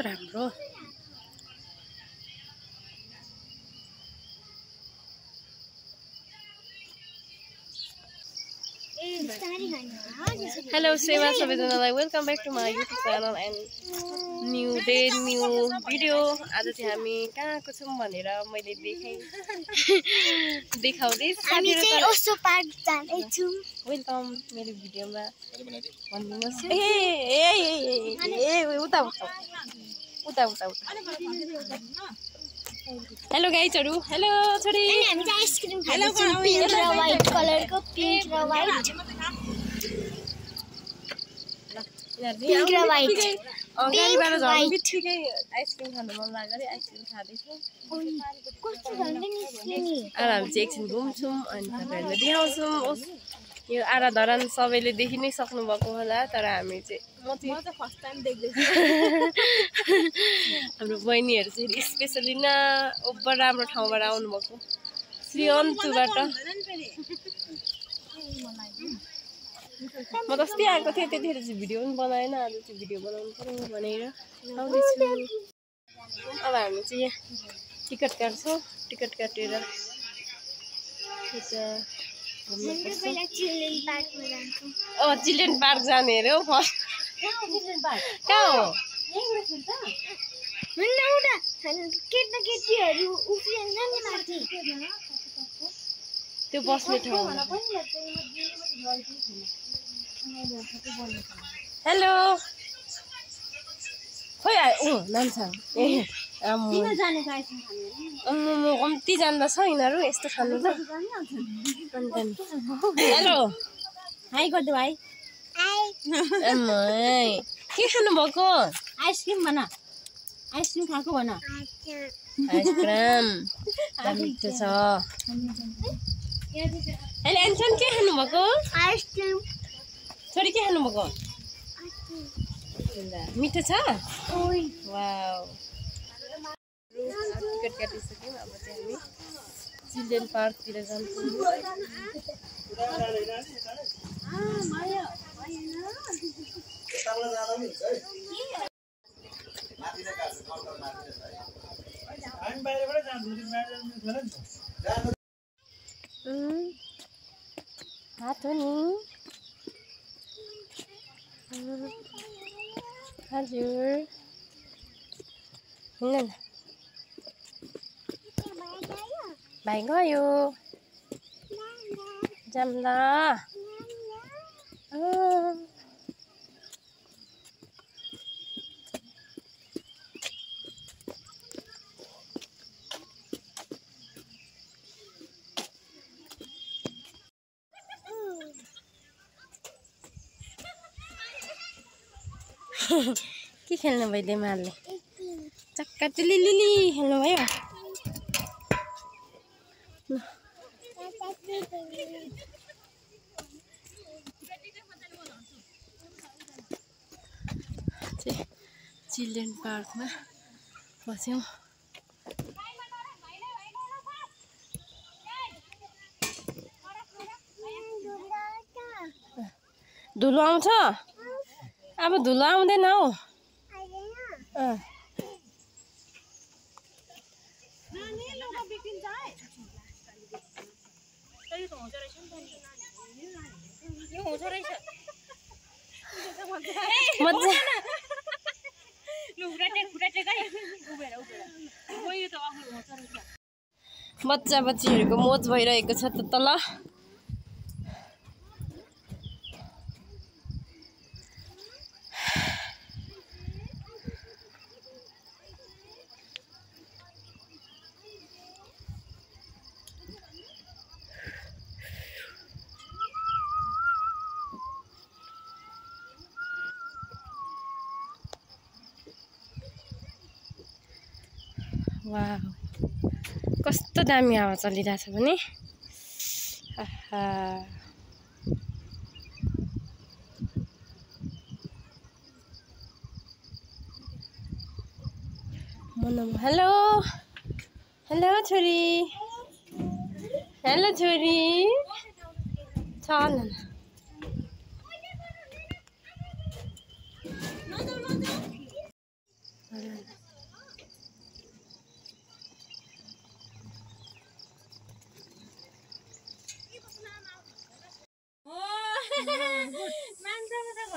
कस्तो राम्रो Hello Seva सबैजनालाई welcome back to my YouTube channel and new day new video आज चाहिँ हामी कहाँको छौं भनेर मैले देखाउँदै हामी चाहिँ ओसो पार्क जाँदै छौं वेलकम मेरो भिडियोमा भन्नुस् ए उता हेलो गाइजहरु हेलो छोरी अनि हामी चाहिँ आइसक्रिम खान्छौँ पिंक र व्हाइट कलरको पिंक र व्हाइट गाडीबाट झन् बित्तिकै आइसक्रिम खान मन लाग्यो आइसक्रिम खाँदैछौँ हामी चाहिँ एकछिन घुम्छौँ अनि तपाईँहरूलाई देखाउँछौँ यो आराधरान सबैले देखि नै सक्नु भएको होला तर हामी चाहिँ म चाहिँ फर्स्ट टाइम देख्दैछु हाम्रो बहिनीहरू चाहिँ स्पेसली ओभर राम्रो ठाउँबाट आउनु भएको श्री अन्तुबाट म अस्ति आएको थिएँ त्यतिखेर चाहिँ भिडियो पनि बनाएन आज चाहिँ भिडियो बनाउनु पर्यो भनेर आउँदैछु अब हामी चाहिँ यहाँ टिकट काट्छौँ टिकट काटेर चिल्ड्रेन पार्क जाने अरे हो फर्स्ट कहाँ हो त्यो बस्ने ठाउँ हेलो खोइ नाम्साङ कम्ती जान्दछ यिनीहरू यस्तो खानु त हेलो हाई गर्दै भाइ के खानु भएको आइसक्रिम भन आइसक्रिम खाएको भन आइसक्रिम मिठो छ अहिले एन्सन के खानु भएको आइसक्रिम छोरी के खानु भएको मिठो छ वाउ टिकट काटिसक्यौँ अब चाहिँ हामी चिल्ड्रेन पार्कतिर जान्छौँ हात हो नि हजुर हिँड्न भाइ गयो जाम्ला के खेल्नु भइदियो मारले चक्का लिली खेल्नु भयो चिल्ड्रेन पार्कमा बस्यौँ धुलो आउँछ अब धुलो आउँदैन हौ बच्चा बच्चीहरूको मोज भइरहेको छ त तल वाह कस्तो दामी हावा चलिरहेछ भने हेलो हेलो छोरी चल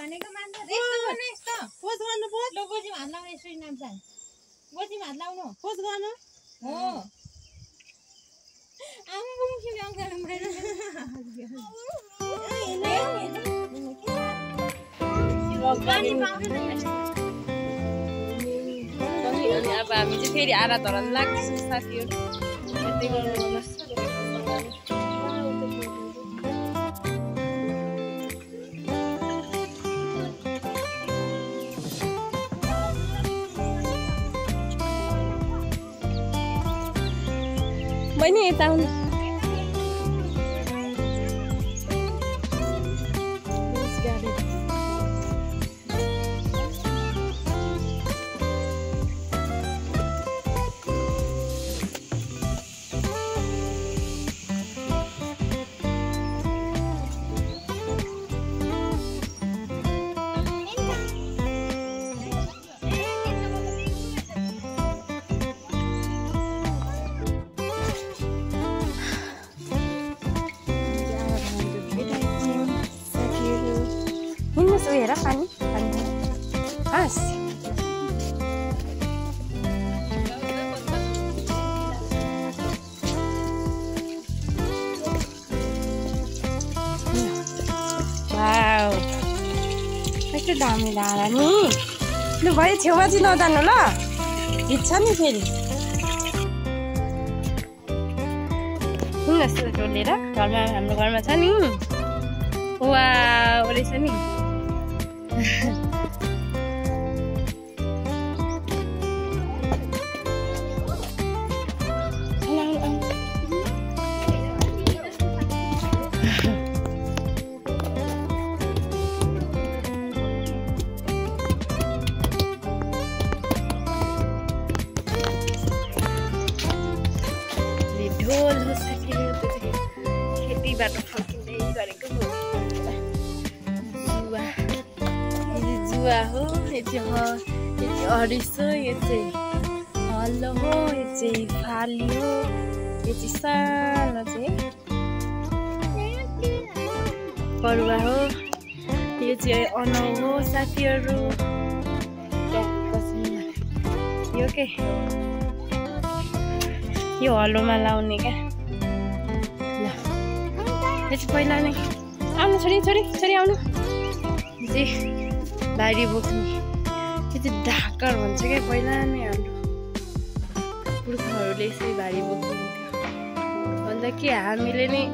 भनेको मान्छे यस्तो गर्ने यस्तो पोज गर्नु पोज ल गोजी हात लाउनु यसरी नाम्छन् गोजी हात लाउनु पोज गर्नु हो आम बुमखि ल्याउ गरम भएर अब हामी चाहिँ फेरि आराधना लाग्छ साथीहरू यतै गर्नु होला बहिनी यता आउनु हेर पानी हस् कस्तो दामी डाँडा नि लु भयो छेउमा चाहिँ नजानु ल हिँड्छ नि फेरि जस्तो डोलेर घरमा हाम्रो घरमा छ नि वा रहेछ नि ढोल खेतीबाट फर्किँदै गरेको जुवा हो यो चाहिँ हरिसो यो चाहिँ हल हो यो चाहिँ फाली हो यो चाहिँ सानो चाहिँ परुवा हो यो चाहिँ अनौ हो साथीहरू यो के यो हलोमा लाउने क्या ल यो चाहिँ पहिला नै आउनु छोरी छोरी छोरी आउनु यो चाहिँ बारी बोक्ने यो चाहिँ ढाकर भन्छ क्या पहिला नै हाम्रो पुर्खाहरूले यसरी भारी बोक्नुहुन्थ्यो अन्त के हामीले नै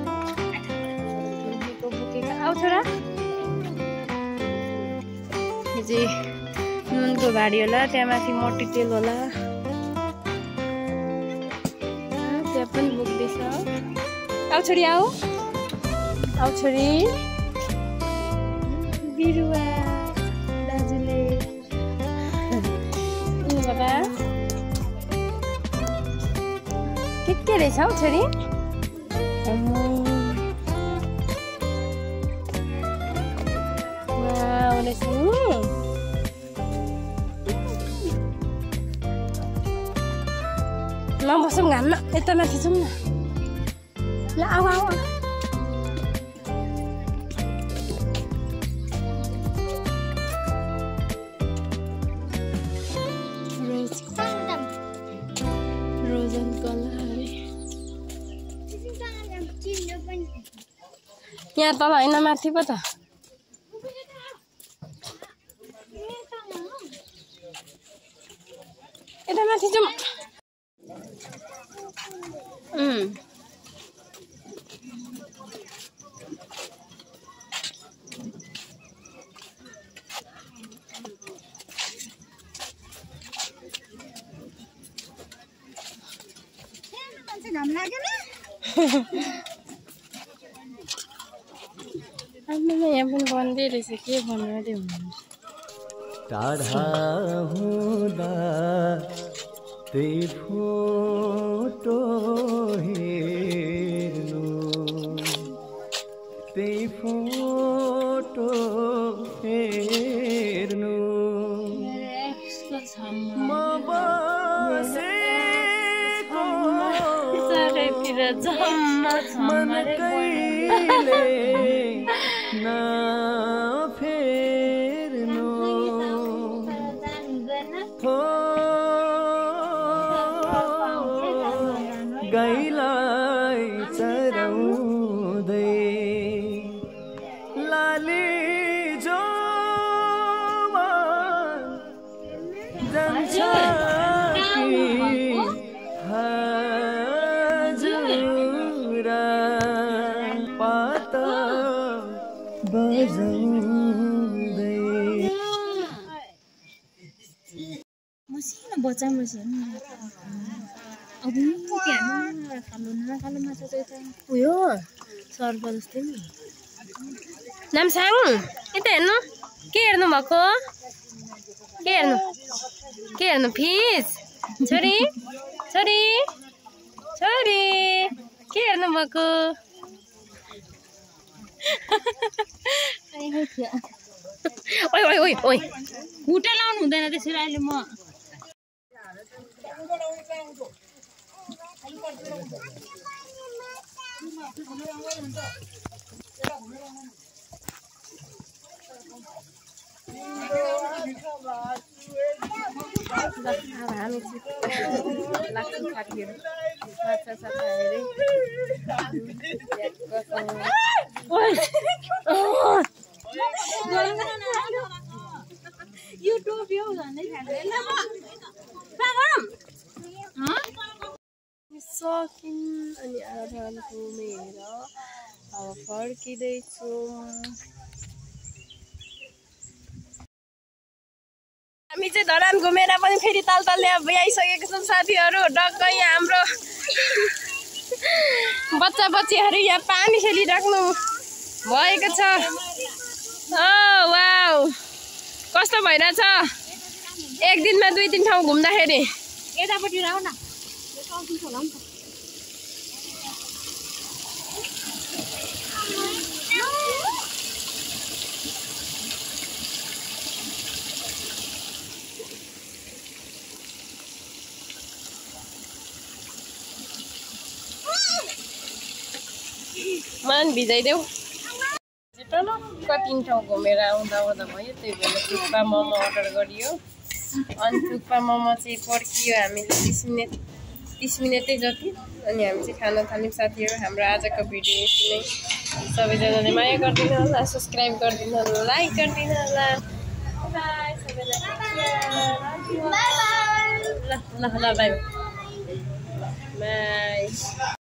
बोकेको आऊ छोरा यो चाहिँ नुनको भारी होला त्यहाँ माथि मट्टी तेल होला त्यहाँ पनि बोक्दैछ आऊ छोरी आऊ आऊ छोरी बिरुवा दाजुले बाबा के रहेछ हौ छोरी रहेछ नि नबसौँ घाममा यता माथि जाउँ न ल आऊ आऊ रोजन कलर यहाँ तल होइन माथि पो त यता माथि जाउँ यहाँ पनि बन्दै रहेछ के भन्नु टाढा हुँदा त्यही फोटो हेर्नु त्यही फोटो हेर्नु म बसेको मन कहिले नफेर्नु बजाउँदै मसिनो बच्चा मसिनो अब खालु नखालु माछा चाहिँ त उयो सर्प जस्तै नि नामसाङ यता हेर्नु के हेर्नु भएको के हेर्नु फिस छोरी छोरी छोरी के हेर्नु भएको ओइ ओइ ओइ ओइ खुट्टा लाउनु हुँदैन त्यसरी अहिले म हामी लाग्छ साथीहरू माछा साछा हेरे सकिन् अनि आराधन घुमेर अब फर्किँदैछौँ हामी चाहिँ धरान घुमेर पनि फेरि तालताल आइसकेको छौँ साथीहरू डक्कै हाम्रो बच्चा बच्चीहरू यहाँ पानी खेलिराख्नु भएको छ वाउ कस्तो भइरहेछ एक दिनमा 2-3 ठाउँ घुम्दाखेरि यतापट्टि आऊ न मान भिजाइदेऊ कति ठाउँ घुमेर आउँदा भयो त्यही भएर थुक्पा मोमो अर्डर गरियो अनि थुक्पा मोमो चाहिँ पर्खियो हामीले 30 मिनटै जति अनि हामी चाहिँ खाना थाल्यौँ साथीहरू हाम्रो आजको भिडियो यति नै सबैजनाले माया गरिदिनु होला सब्सक्राइब गरिदिनु होला लाइक गरिदिनु होला बाई सबैलाई ल ल बाई बाई